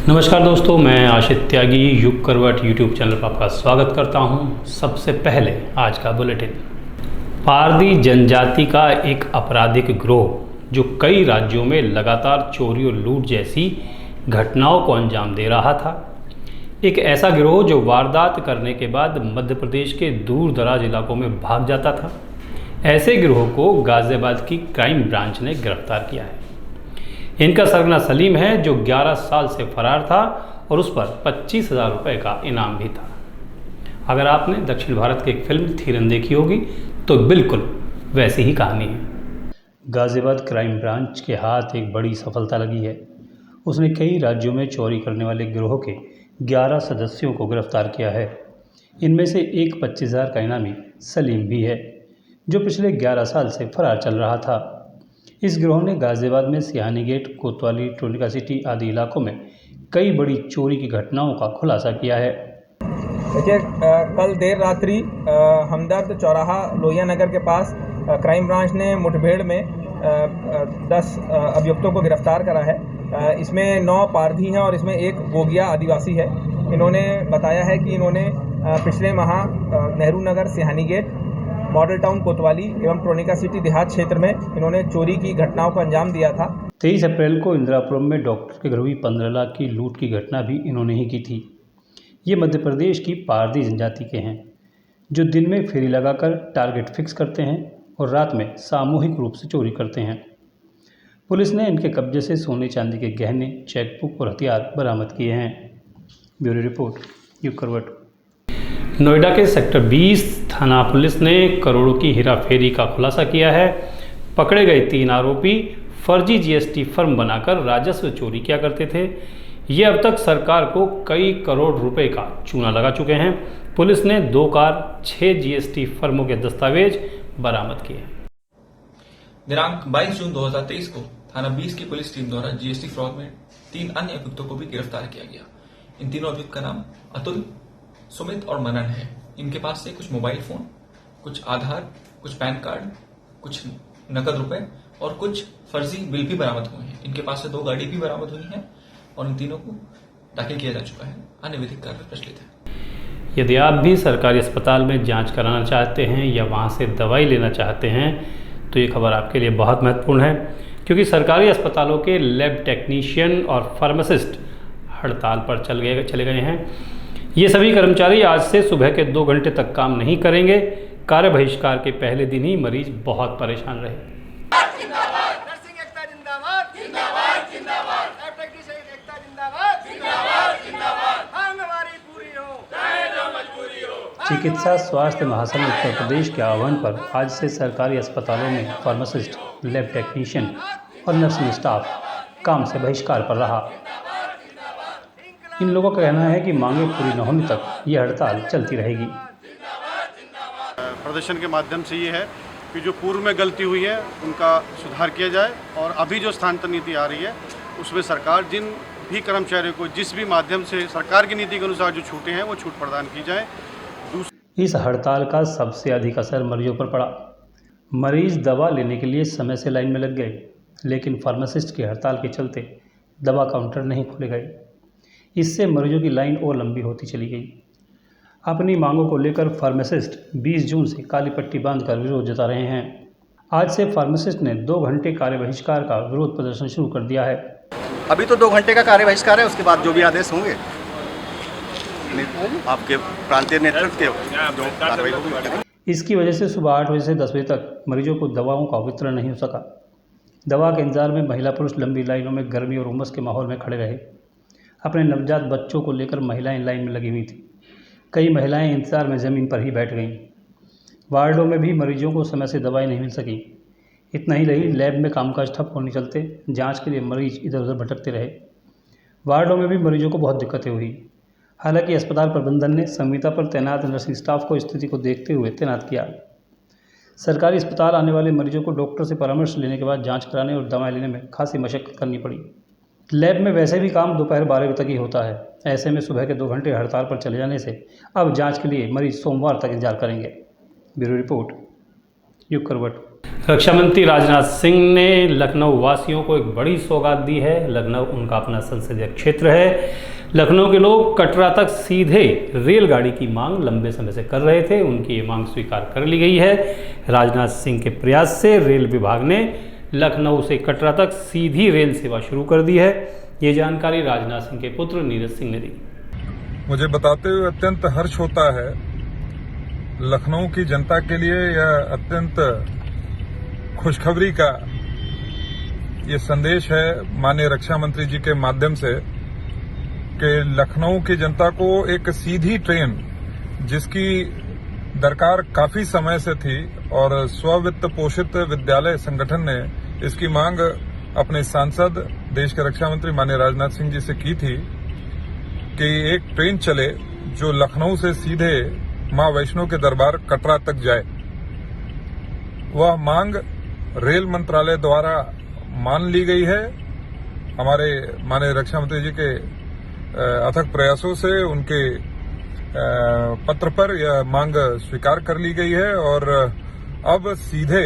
नमस्कार दोस्तों, मैं आशित त्यागी युग करवट यूट्यूब चैनल पर आपका स्वागत करता हूं। सबसे पहले आज का बुलेटिन। पारधी जनजाति का एक आपराधिक गिरोह जो कई राज्यों में लगातार चोरी और लूट जैसी घटनाओं को अंजाम दे रहा था। एक ऐसा गिरोह जो वारदात करने के बाद मध्य प्रदेश के दूर दराज इलाकों में भाग जाता था। ऐसे गिरोह को गाजियाबाद की क्राइम ब्रांच ने गिरफ्तार किया है। इनका सरगना सलीम है जो 11 साल से फरार था और उस पर 25,000 रुपये का इनाम भी था। अगर आपने दक्षिण भारत की एक फिल्म थीरन देखी होगी तो बिल्कुल वैसी ही कहानी है। गाजियाबाद क्राइम ब्रांच के हाथ एक बड़ी सफलता लगी है। उसने कई राज्यों में चोरी करने वाले गिरोह के 11 सदस्यों को गिरफ्तार किया है। इनमें से एक 25,000 का इनामी सलीम भी है जो पिछले 11 साल से फरार चल रहा था। इस गिरोह ने गाजियाबाद में सिहानी गेट, कोतवाली, ट्रोनिका सिटी आदि इलाकों में कई बड़ी चोरी की घटनाओं का खुलासा किया है। देखिए, कल देर रात्रि हमदर्द चौराहा लोहिया नगर के पास क्राइम ब्रांच ने मुठभेड़ में 10 अभियुक्तों को गिरफ्तार करा है। इसमें 9 पारधी हैं और इसमें एक बोगिया आदिवासी है। इन्होंने बताया है कि इन्होंने पिछले माह Nehru Nagar, Sihani gate, model town कोतवाली एवं ट्रोनिका सिटी देहात क्षेत्र में इन्होंने चोरी की घटनाओं को अंजाम दिया था। 23 अप्रैल को इंदिरापुरम में डॉक्टर के घर हुई 15 लाख की लूट की घटना भी इन्होंने ही की थी। ये मध्य प्रदेश की पारधी जनजाति के हैं जो दिन में फेरी लगाकर टारगेट फिक्स करते हैं और रात में सामूहिक रूप से चोरी करते हैं। पुलिस ने इनके कब्जे से सोने चांदी के गहने, चेकबुक और हथियार बरामद किए हैं। ब्यूरो रिपोर्ट, युग करवट। नोएडा के सेक्टर 20 थाना पुलिस ने करोड़ों की हेराफेरी का खुलासा किया है। पकड़े गए 3 आरोपी फर्जी जीएसटी फर्म बनाकर राजस्व चोरी किया करते थे। ये अब तक सरकार को कई करोड़ रुपए का चूना लगा चुके हैं। पुलिस ने 2 कार, 6 जीएसटी फर्मों के दस्तावेज बरामद किए। दिनांक 22 जून 2023 को थाना 20 की पुलिस टीम द्वारा जीएसटी फ्रॉड में 3 अन्य अभियुक्तों को भी गिरफ्तार किया गया। इन तीनों अभियुक्त का नाम अतुल, सुमित और मनन है। इनके पास से कुछ मोबाइल फोन, कुछ आधार, कुछ पैन कार्ड, कुछ नकद रुपए और कुछ फर्जी बिल भी बरामद हुए हैं। इनके पास से 2 गाड़ी भी बरामद हुई हैं और इन तीनों को दाखिल किया जा चुका है। अन्य विधिक कार्य प्रचलित है। यदि आप भी सरकारी अस्पताल में जांच कराना चाहते हैं या वहां से दवाई लेना चाहते हैं तो ये खबर आपके लिए बहुत महत्वपूर्ण है, क्योंकि सरकारी अस्पतालों के लैब टेक्नीशियन और फार्मासिस्ट हड़ताल पर चले गए हैं। ये सभी कर्मचारी आज से सुबह के 2 घंटे तक काम नहीं करेंगे। कार्य बहिष्कार के पहले दिन ही मरीज बहुत परेशान रहे। चिकित्सा स्वास्थ्य महासंघ उत्तर प्रदेश के आह्वान पर आज से सरकारी अस्पतालों में फार्मासिस्ट, लैब टेक्नीशियन और नर्सिंग स्टाफ काम से बहिष्कार पर रहा। इन लोगों का कहना है कि मांगे पूरी न होने तक ये हड़ताल चलती रहेगी। प्रदर्शन के माध्यम से ये है कि जो पूर्व में गलती हुई है उनका सुधार किया जाए और अभी जो स्थानांतरण नीति आ रही है उसमें सरकार जिन भी कर्मचारियों को जिस भी माध्यम से सरकार की नीति के अनुसार जो छूटें हैं वो छूट प्रदान की जाए। इस हड़ताल का सबसे अधिक असर मरीजों पर पड़ा। मरीज दवा लेने के लिए समय से लाइन में लग गए, लेकिन फार्मासिस्ट की हड़ताल के चलते दवा काउंटर नहीं खोले गए। इससे मरीजों की लाइन और लंबी होती चली गई। अपनी मांगों को लेकर फार्मासिस्ट 20 जून से काली पट्टी बांधकर विरोध जता रहे हैं। आज से फार्मासिस्ट ने 2 घंटे कार्य बहिष्कार का विरोध प्रदर्शन शुरू कर दिया है। अभी तो 2 घंटे का कार्य बहिष्कार है, उसके बाद जो भी आदेश होंगे आपके प्रांतीय नेतृत्व के जो कार्रवाई होगी। इसकी वजह से सुबह 8 बजे से 10 बजे तक मरीजों को दवाओं का वितरण नहीं हो सका। दवा के इंतजार में महिला पुरुष लंबी लाइनों में गर्मी और उमस के माहौल में खड़े रहे। अपने नवजात बच्चों को लेकर महिलाएं लाइन में लगी हुई थी। कई महिलाएं इंतजार में ज़मीन पर ही बैठ गईं। वार्डों में भी मरीजों को समय से दवाई नहीं मिल सकी। इतना ही नहीं, लैब में कामकाज ठप होने चलते जांच के लिए मरीज इधर उधर भटकते रहे। वार्डों में भी मरीजों को बहुत दिक्कतें हुई। हालांकि अस्पताल प्रबंधन ने संविदा पर तैनात नर्सिंग स्टाफ को स्थिति को देखते हुए तैनात किया। सरकारी अस्पताल आने वाले मरीजों को डॉक्टर से परामर्श लेने के बाद जाँच कराने और दवाएँ लेने में खासी मशक्कत करनी पड़ी। लैब में वैसे भी काम दोपहर 12 बजे तक ही होता है। ऐसे में सुबह के 2 घंटे हड़ताल पर चले जाने से अब जांच के लिए मरीज सोमवार तक इंतजार करेंगे। ब्यूरो रिपोर्ट, युग करवट। रक्षा मंत्री राजनाथ सिंह ने लखनऊ वासियों को एक बड़ी सौगात दी है। लखनऊ उनका अपना संसदीय क्षेत्र है। लखनऊ के लोग कटरा तक सीधे रेलगाड़ी की मांग लंबे समय से कर रहे थे। उनकी ये मांग स्वीकार कर ली गई है। राजनाथ सिंह के प्रयास से रेल विभाग ने लखनऊ से कटरा तक सीधी रेल सेवा शुरू कर दी है। ये जानकारी राजनाथ सिंह के पुत्र नीरज सिंह ने दी। मुझे बताते हुए अत्यंत हर्ष होता है। लखनऊ की जनता के लिए यह अत्यंत खुशखबरी का ये संदेश है माननीय रक्षा मंत्री जी के माध्यम से कि लखनऊ की जनता को एक सीधी ट्रेन, जिसकी दरकार काफी समय से थी और स्ववित्त पोषित विद्यालय संगठन ने इसकी मांग अपने सांसद देश के रक्षा मंत्री माननीय राजनाथ सिंह जी से की थी कि एक ट्रेन चले जो लखनऊ से सीधे मां वैष्णो के दरबार कटरा तक जाए। वह मांग रेल मंत्रालय द्वारा मान ली गई है। हमारे माननीय रक्षा मंत्री जी के अथक प्रयासों से उनके पत्र पर यह मांग स्वीकार कर ली गई है और अब सीधे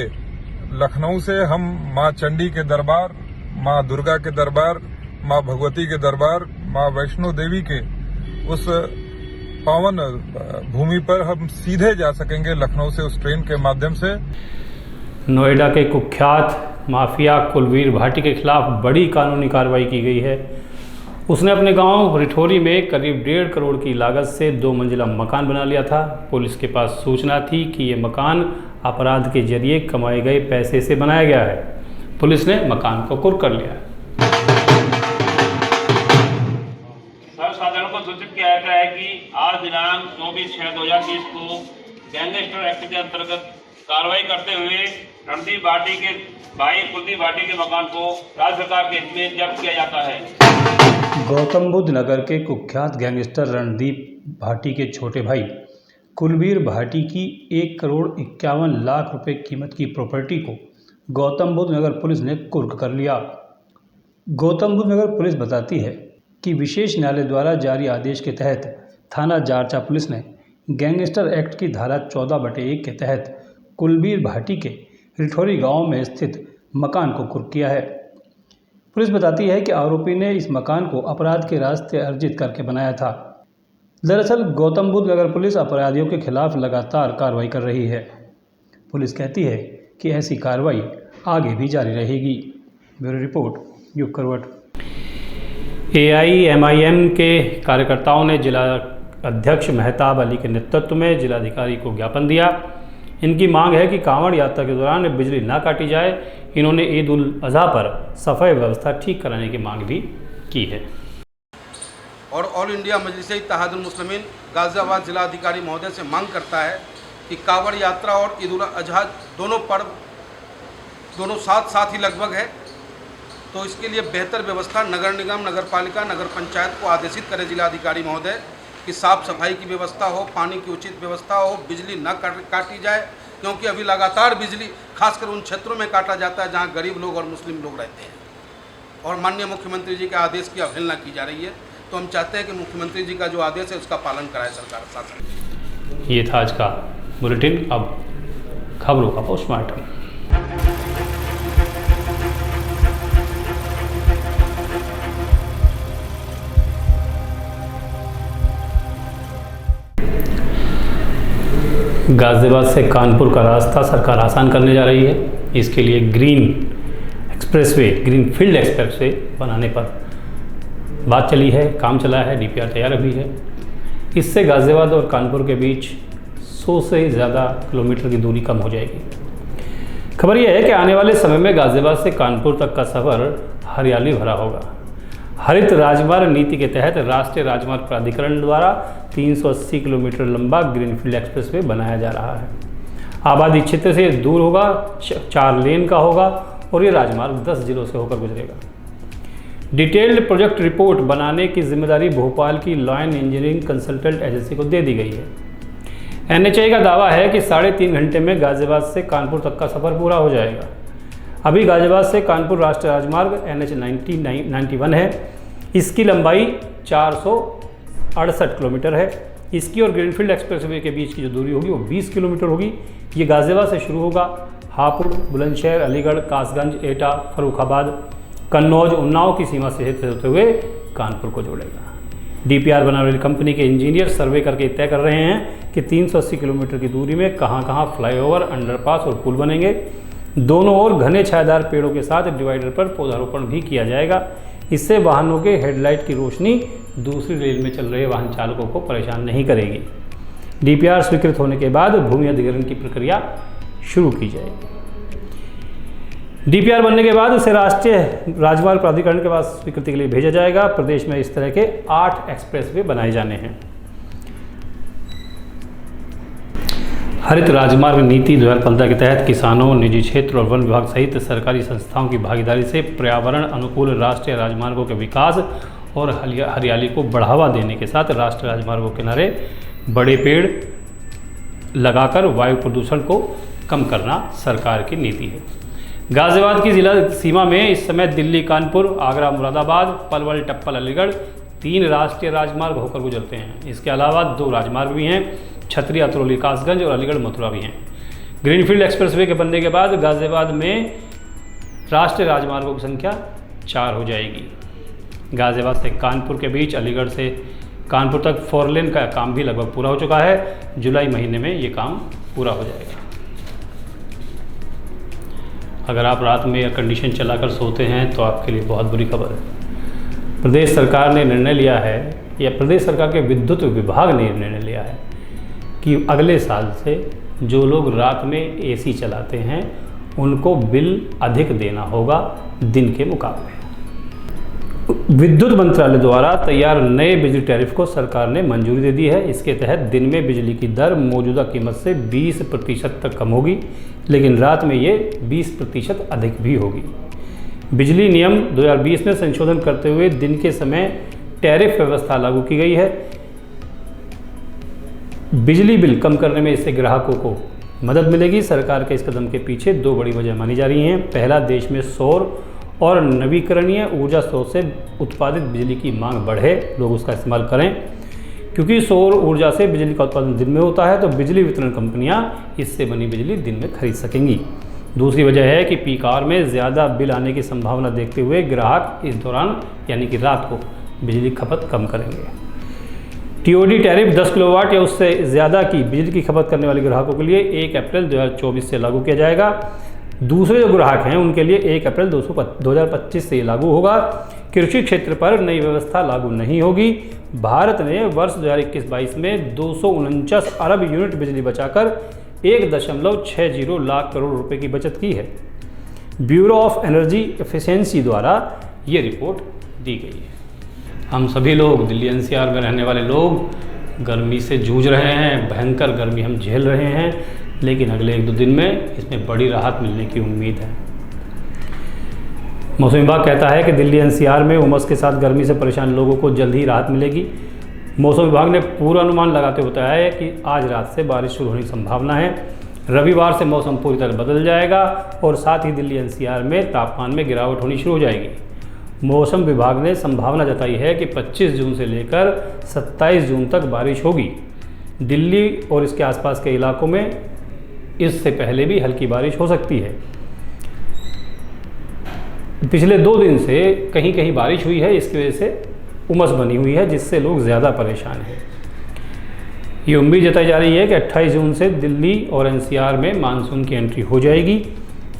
लखनऊ से हम मां चंडी के दरबार, मां दुर्गा के दरबार, मां भगवती के दरबार, मां वैष्णो देवी के उस पावन भूमि पर हम सीधे जा सकेंगे लखनऊ से उस ट्रेन के माध्यम से। नोएडा के कुख्यात माफिया कुलवीर भाटी के खिलाफ बड़ी कानूनी कार्रवाई की गई है। उसने अपने गांव रिठौरी में करीब 1.5 करोड़ की लागत से 2 मंजिला मकान बना लिया था। पुलिस के पास सूचना थी कि ये मकान अपराध के जरिए कमाए गए पैसे से बनाया गया है। पुलिस ने मकान को कुर्क कर लिया। सर्वसाधारण को सूचित किया गया है कि आज दिनांक 24/6/2020 को गैंगस्टर एक्ट के अंतर्गत कार्रवाई करते हुए रणदीप भाटी के भाई कुलदीप भाटी के मकान को राज्य सरकार के हित में जब्त किया जाता है। गौतम बुद्ध नगर के कुख्यात गैंगस्टर रणदीप भाटी के छोटे भाई कुलवीर भाटी की 1,51,00,000 रुपए कीमत की प्रॉपर्टी को गौतम बुद्ध नगर पुलिस ने कुर्क कर लिया। गौतम बुद्ध नगर पुलिस बताती है कि विशेष न्यायालय द्वारा जारी आदेश के तहत थाना जारचा पुलिस ने गैंगस्टर एक्ट की धारा 14/1 के तहत कुलवीर भाटी के रिठौरी गांव में स्थित मकान को कुर्क किया है। पुलिस बताती है कि आरोपी ने इस मकान को अपराध के रास्ते अर्जित करके बनाया था। दरअसल गौतम बुद्ध नगर पुलिस अपराधियों के खिलाफ लगातार कार्रवाई कर रही है। पुलिस कहती है कि ऐसी कार्रवाई आगे भी जारी रहेगी। ब्यूरो रिपोर्ट, युग करवट। AIMIM के कार्यकर्ताओं ने जिला अध्यक्ष मेहताब अली के नेतृत्व में जिलाधिकारी को ज्ञापन दिया। इनकी मांग है कि कांवड़ यात्रा के दौरान बिजली ना काटी जाए। इन्होंने ईद उल अजहा पर सफाई व्यवस्था ठीक कराने की मांग भी की है। और ऑल इंडिया मजलिस-ए-इत्तेहादुल मुस्लिमीन गाज़ियाबाद जिलाधिकारी महोदय से मांग करता है कि कांवड़ यात्रा और ईद उल अजहा दोनों पर्व दोनों साथ ही लगभग है, तो इसके लिए बेहतर व्यवस्था नगर निगम, नगर पालिका, नगर पंचायत को आदेशित करे जिलाधिकारी महोदय कि साफ सफाई की व्यवस्था हो, पानी की उचित व्यवस्था हो, बिजली न काटी जाए, क्योंकि अभी लगातार बिजली खासकर उन क्षेत्रों में काटा जाता है जहां गरीब लोग और मुस्लिम लोग रहते हैं और माननीय मुख्यमंत्री जी के आदेश की अवहेलना की जा रही है। तो हम चाहते हैं कि मुख्यमंत्री जी का जो आदेश है उसका पालन कराए सरकार शासन। ये था आज का बुलेटिन। अब खबरों का पोस्टमार्टम। गाज़ियाबाद से कानपुर का रास्ता सरकार आसान करने जा रही है। इसके लिए ग्रीन फील्ड एक्सप्रेसवे बनाने पर बात चली है, काम चला है, DPR तैयार भी है। इससे गाज़ियाबाद और कानपुर के बीच 100 से ज़्यादा किलोमीटर की दूरी कम हो जाएगी। खबर यह है कि आने वाले समय में गाज़ियाबाद से कानपुर तक का सफ़र हरियाली भरा होगा। हरित राजमार्ग नीति के तहत राष्ट्रीय राजमार्ग प्राधिकरण द्वारा 380 किलोमीटर लंबा ग्रीनफील्ड एक्सप्रेसवे बनाया जा रहा है। आबादी क्षेत्र से दूर होगा, 4 लेन का होगा और ये राजमार्ग 10 जिलों से होकर गुजरेगा। डिटेल्ड प्रोजेक्ट रिपोर्ट बनाने की जिम्मेदारी भोपाल की लॉयन इंजीनियरिंग कंसल्टेंट एजेंसी को दे दी गई है। NHAI का दावा है कि 3.5 घंटे में गाज़ियाबाद से कानपुर तक का सफ़र पूरा हो जाएगा। अभी गाज़ियाबाद से कानपुर राष्ट्रीय राजमार्ग NH 91 है। इसकी लंबाई 468 किलोमीटर है। इसकी और ग्रीनफील्ड एक्सप्रेसवे के बीच की जो दूरी होगी वो 20 किलोमीटर होगी। ये गाज़ियाबाद से शुरू होगा, हापुड़, बुलंदशहर, अलीगढ़, कासगंज, एटा, फर्रुखाबाद, कन्नौज, उन्नाव की सीमा से होते हुए कानपुर को जोड़ेगा। डीपीआर बनाने वाली कंपनी के इंजीनियर सर्वे करके तय कर रहे हैं कि 380 किलोमीटर की दूरी में कहां कहां फ्लाईओवर, अंडरपास और पुल बनेंगे। दोनों ओर घने छायादार पेड़ों के साथ डिवाइडर पर पौधारोपण भी किया जाएगा। इससे वाहनों के हेडलाइट की रोशनी दूसरी लेन में चल रहे वाहन चालकों को परेशान नहीं करेगी। डीपीआर स्वीकृत होने के बाद भूमि अधिग्रहण की प्रक्रिया शुरू की जाएगी। डीपीआर बनने के बाद उसे राष्ट्रीय राजमार्ग प्राधिकरण के पास स्वीकृति के लिए भेजा जाएगा। प्रदेश में इस तरह के 8 एक्सप्रेसवे बनाए जाने हैं। हरित राजमार्ग नीति 2015 के तहत किसानों, निजी क्षेत्र और वन विभाग सहित सरकारी संस्थाओं की भागीदारी से पर्यावरण अनुकूल राष्ट्रीय राजमार्गों के विकास और हरियाली को बढ़ावा देने के साथ राष्ट्रीय राजमार्गों के किनारे बड़े पेड़ लगाकर वायु प्रदूषण को कम करना सरकार की नीति है। गाजियाबाद की जिला सीमा में इस समय दिल्ली, कानपुर, आगरा, मुरादाबाद, पलवल, टप्पल, अलीगढ़ 3 राष्ट्रीय राजमार्ग होकर गुजरते हैं। इसके अलावा 2 राजमार्ग भी हैं, छतरी, अतरौली, कासगंज और अलीगढ़, मथुरा भी हैं। ग्रीनफील्ड एक्सप्रेसवे के बनने के बाद गाजियाबाद में राष्ट्रीय राजमार्गों की संख्या 4 हो जाएगी। गाजियाबाद से कानपुर के बीच अलीगढ़ से कानपुर तक 4 लेन का काम भी लगभग पूरा हो चुका है। जुलाई महीने में ये काम पूरा हो जाएगा। अगर आप रात में एयर कंडीशन चलाकर सोते हैं तो आपके लिए बहुत बुरी खबर है। प्रदेश सरकार ने निर्णय लिया है, या प्रदेश सरकार के विद्युत विभाग ने निर्णय लिया है कि अगले साल से जो लोग रात में एसी चलाते हैं उनको बिल अधिक देना होगा दिन के मुकाबले। विद्युत मंत्रालय द्वारा तैयार नए बिजली टैरिफ को सरकार ने मंजूरी दे दी है। इसके तहत दिन में बिजली की दर मौजूदा कीमत से 20% तक कम होगी, लेकिन रात में ये 20% अधिक भी होगी। बिजली नियम 2020 में संशोधन करते हुए दिन के समय टैरिफ व्यवस्था लागू की गई है। बिजली बिल कम करने में इससे ग्राहकों को मदद मिलेगी। सरकार के इस कदम के पीछे 2 बड़ी वजह मानी जा रही हैं। पहला, देश में सौर और नवीकरणीय ऊर्जा स्रोत से उत्पादित बिजली की मांग बढ़े, लोग उसका इस्तेमाल करें। क्योंकि सौर ऊर्जा से बिजली का उत्पादन दिन में होता है तो बिजली वितरण कंपनियां इससे बनी बिजली दिन में खरीद सकेंगी। दूसरी वजह है कि पीक आवर में ज़्यादा बिल आने की संभावना देखते हुए ग्राहक इस दौरान यानी कि रात को बिजली खपत कम करेंगे। टीओडी टैरिफ 10 किलोवाट या उससे ज़्यादा की बिजली की खपत करने वाले ग्राहकों के लिए 1 अप्रैल 2024 से लागू किया जाएगा। दूसरे जो ग्राहक हैं उनके लिए 1 अप्रैल 2025 से लागू होगा। कृषि क्षेत्र पर नई व्यवस्था लागू नहीं होगी। भारत ने वर्ष 2021-22 में 249 अरब यूनिट बिजली बचाकर 1.60 लाख करोड़ रुपए की बचत की है। ब्यूरो ऑफ एनर्जी एफिशिएंसी द्वारा ये रिपोर्ट दी गई है। हम सभी लोग दिल्ली एनसीआर में रहने वाले लोग गर्मी से जूझ रहे हैं, भयंकर गर्मी हम झेल रहे हैं, लेकिन अगले 1-2 दिन में इसमें बड़ी राहत मिलने की उम्मीद है। मौसम विभाग कहता है कि दिल्ली एनसीआर में उमस के साथ गर्मी से परेशान लोगों को जल्द ही राहत मिलेगी। मौसम विभाग ने पूर्वानुमान लगाते हुए बताया है कि आज रात से बारिश शुरू होने की संभावना है। रविवार से मौसम पूरी तरह बदल जाएगा और साथ ही दिल्ली एनसीआर में तापमान में गिरावट होनी शुरू हो जाएगी। मौसम विभाग ने संभावना जताई है कि 25 जून से लेकर 27 जून तक बारिश होगी। दिल्ली और इसके आसपास के इलाकों में इससे पहले भी हल्की बारिश हो सकती है। पिछले 2 दिन से कहीं कहीं बारिश हुई है, इसकी वजह से उमस बनी हुई है जिससे लोग ज़्यादा परेशान हैं। ये उम्मीद जताई जा रही है कि 28 जून से दिल्ली और एनसीआर में मानसून की एंट्री हो जाएगी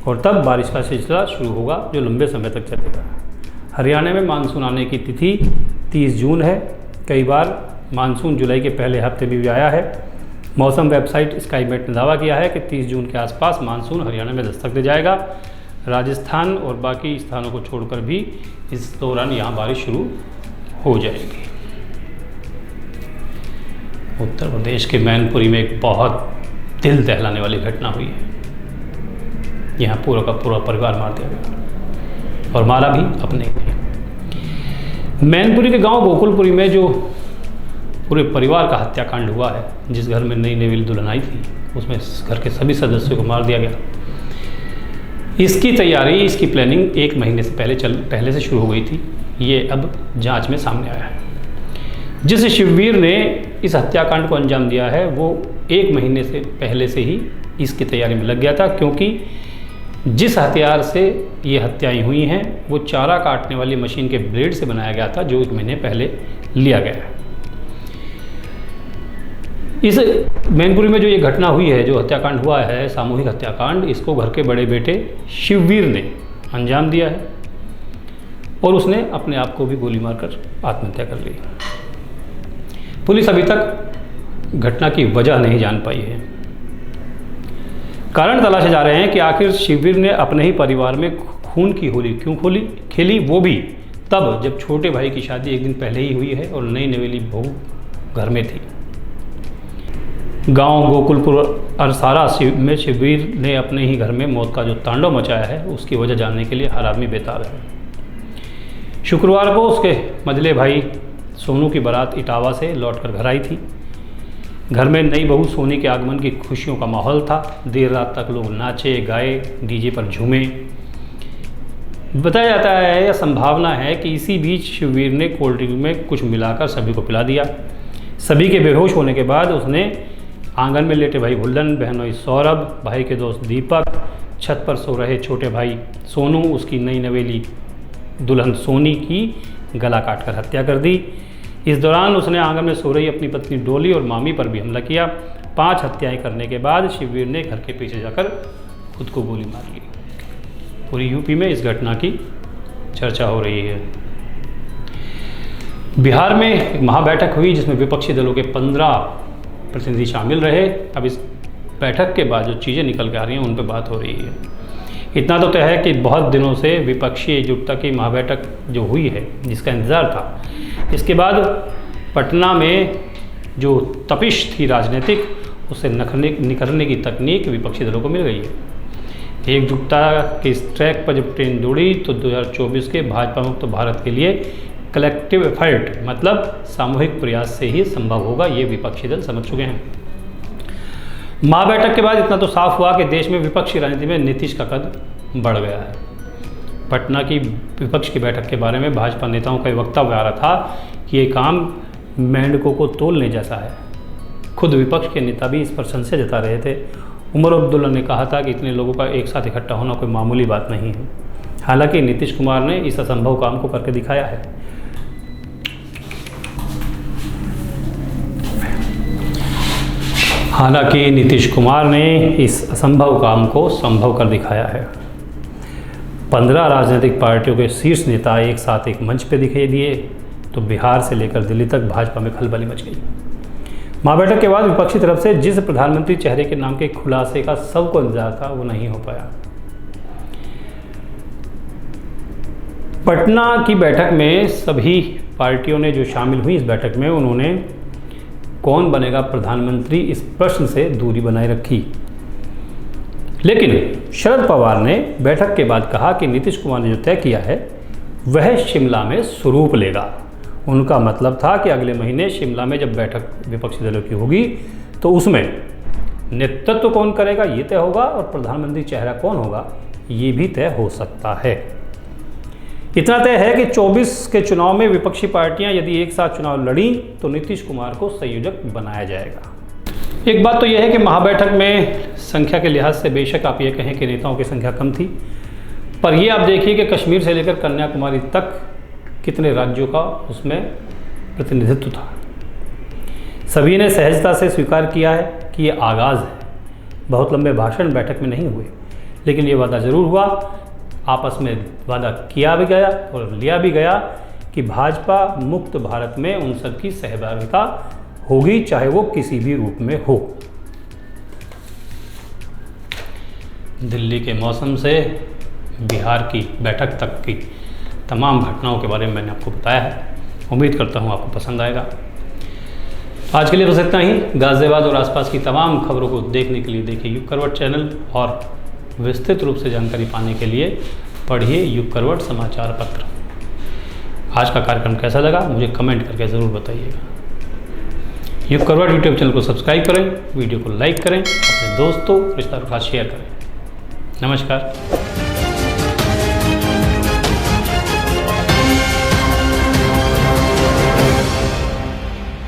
और तब बारिश का सिलसिला शुरू होगा जो लंबे समय तक चलेगा। हरियाणा में मानसून आने की तिथि 30 जून है। कई बार मानसून जुलाई के पहले हफ्ते में भी आया है। मौसम वेबसाइट स्काईमेट ने दावा किया है कि 30 जून के आसपास मानसून हरियाणा में दस्तक दे जाएगा। राजस्थान और बाकी स्थानों को छोड़कर भी इस दौरान यहाँ बारिश शुरू हो जाएगी। उत्तर प्रदेश के मैनपुरी में एक बहुत दिल दहलाने वाली घटना हुई है। यहाँ पूरा का पूरा परिवार मार दिया गया और मारा भी अपने लिए। मैनपुरी के गांव गोकुलपुरी में जो पूरे परिवार का हत्याकांड हुआ है, जिस घर में नई नई दुल्हन आई थी उसमें घर के सभी सदस्यों को मार दिया गया। इसकी तैयारी, इसकी प्लानिंग 1 महीने से पहले से शुरू हो गई थी। ये अब जांच में सामने आया है। जिस शिववीर ने इस हत्याकांड को अंजाम दिया है वो 1 महीने से पहले से ही इसकी तैयारी में लग गया था, क्योंकि जिस हथियार से ये हत्याएं हुई हैं वो चारा काटने वाली मशीन के ब्लेड से बनाया गया था, जो 1 महीने पहले लिया गया है। इस मैनपुरी में जो ये घटना हुई है, जो हत्याकांड हुआ है, सामूहिक हत्याकांड, इसको घर के बड़े बेटे शिववीर ने अंजाम दिया है और उसने अपने आप को भी गोली मारकर आत्महत्या कर ली। पुलिस अभी तक घटना की वजह नहीं जान पाई है। कारण तलाशे जा रहे हैं कि आखिर शिववीर ने अपने ही परिवार में खून की होली क्यों खेली, वो भी तब जब छोटे भाई की शादी 1 दिन पहले ही हुई है और नई नवेली बहू घर में थी। गांव गोकुलपुर अरसारा में शिववीर ने अपने ही घर में मौत का जो तांडव मचाया है, उसकी वजह जानने के लिए हर आदमी बेताब है। शुक्रवार को उसके मझले भाई सोनू की बारात इटावा से लौटकर घर आई थी। घर में नई बहू सोनी के आगमन की खुशियों का माहौल था। देर रात तक लोग नाचे गाए, डीजे पर झूमे। बताया जाता है या संभावना है कि इसी बीच शिववीर ने कोल्ड ड्रिंक में कुछ मिलाकर सभी को पिला दिया। सभी के बेहोश होने के बाद उसने आंगन में लेटे भाई भुल्लन, बहनोई सौरभ, भाई के दोस्त दीपक, छत पर सो रहे छोटे भाई सोनू, उसकी नई नवेली दुल्हन सोनी की गला काटकर हत्या कर दी। इस दौरान उसने आंगन में सो रही अपनी पत्नी डोली और मामी पर भी हमला किया। 5 हत्याएं करने के बाद शिववीर ने घर के पीछे जाकर खुद को गोली मार ली। पूरी यूपी में इस घटना की चर्चा हो रही है। बिहार में एक महाबैठक हुई जिसमें विपक्षी दलों के 15 प्रतिनिधि शामिल रहे। अब इस बैठक के बाद जो चीज़ें निकल के आ रही हैं उन पर बात हो रही है। इतना तो तय है कि बहुत दिनों से विपक्षी एकजुटता की महाबैठक जो हुई है, जिसका इंतज़ार था, इसके बाद पटना में जो तपिश थी राजनीतिक, उससे निकलने की तकनीक विपक्षी दलों को मिल गई है। एकजुटता के इस ट्रैक पर जब ट्रेन दौड़ी तो 2024 के भाजपा मुक्त भारत के लिए कलेक्टिव एफर्ट, मतलब सामूहिक प्रयास से ही संभव होगा, ये विपक्षी दल समझ चुके हैं। महाबैठक के बाद इतना तो साफ हुआ कि देश में विपक्षी राजनीति में नीतीश का कद बढ़ गया है। पटना की विपक्ष की बैठक के बारे में भाजपा नेताओं का वक्तव्य आ रहा था कि ये काम मेंढकों को तोलने जैसा है। खुद विपक्ष के नेता भी इस पर संशय जता रहे थे। उमर अब्दुल्ला ने कहा था कि इतने लोगों का एक साथ इकट्ठा होना कोई मामूली बात नहीं है। हालांकि नीतीश कुमार ने इस असंभव काम को करके दिखाया है। हालांकि नीतीश कुमार ने इस असंभव काम को संभव कर दिखाया है। 15 राजनीतिक पार्टियों के शीर्ष नेता एक साथ एक मंच पर दिखाई दिए तो बिहार से लेकर दिल्ली तक भाजपा में खलबली मच गई। महाबैठक के बाद विपक्षी तरफ से जिस प्रधानमंत्री चेहरे के नाम के खुलासे का सबको इंतजार था, वो नहीं हो पाया। पटना की बैठक में सभी पार्टियों ने जो शामिल हुई इस बैठक में, उन्होंने कौन बनेगा प्रधानमंत्री इस प्रश्न से दूरी बनाए रखी। लेकिन शरद पवार ने बैठक के बाद कहा कि नीतीश कुमार ने जो तय किया है वह शिमला में स्वरूप लेगा। उनका मतलब था कि अगले महीने शिमला में जब बैठक विपक्षी दलों की होगी तो उसमें नेतृत्व कौन करेगा ये तय होगा और प्रधानमंत्री चेहरा कौन होगा ये भी तय हो सकता है। इतना तय है कि 24 के चुनाव में विपक्षी पार्टियां यदि एक साथ चुनाव लड़ी तो नीतीश कुमार को संयोजक बनाया जाएगा। एक बात तो यह है कि महाबैठक में संख्या के लिहाज से बेशक आप ये कहें कि नेताओं की संख्या कम थी, पर ये आप देखिए कि कश्मीर से लेकर कन्याकुमारी तक कितने राज्यों का उसमें प्रतिनिधित्व था। सभी ने सहजता से स्वीकार किया है कि ये आगाज़ है। बहुत लंबे भाषण बैठक में नहीं हुए, लेकिन ये वादा ज़रूर हुआ, आपस में वादा किया भी गया और लिया भी गया कि भाजपा मुक्त भारत में उन सब की सहभागिता होगी, चाहे वो किसी भी रूप में हो। दिल्ली के मौसम से बिहार की बैठक तक की तमाम घटनाओं के बारे में मैंने आपको बताया है। उम्मीद करता हूँ आपको पसंद आएगा। आज के लिए बस इतना ही। गाज़ियाबाद और आसपास की तमाम खबरों को देखने के लिए देखिए युग करवट चैनल और विस्तृत रूप से जानकारी पाने के लिए पढ़िए युग करवट समाचार पत्र। आज का कार्यक्रम कैसा लगा मुझे कमेंट करके ज़रूर बताइएगा। युग करवट यूट्यूब चैनल को सब्सक्राइब करें, वीडियो को लाइक करें, अपने दोस्तों रिश्तेदारों के साथ शेयर करें। नमस्कार।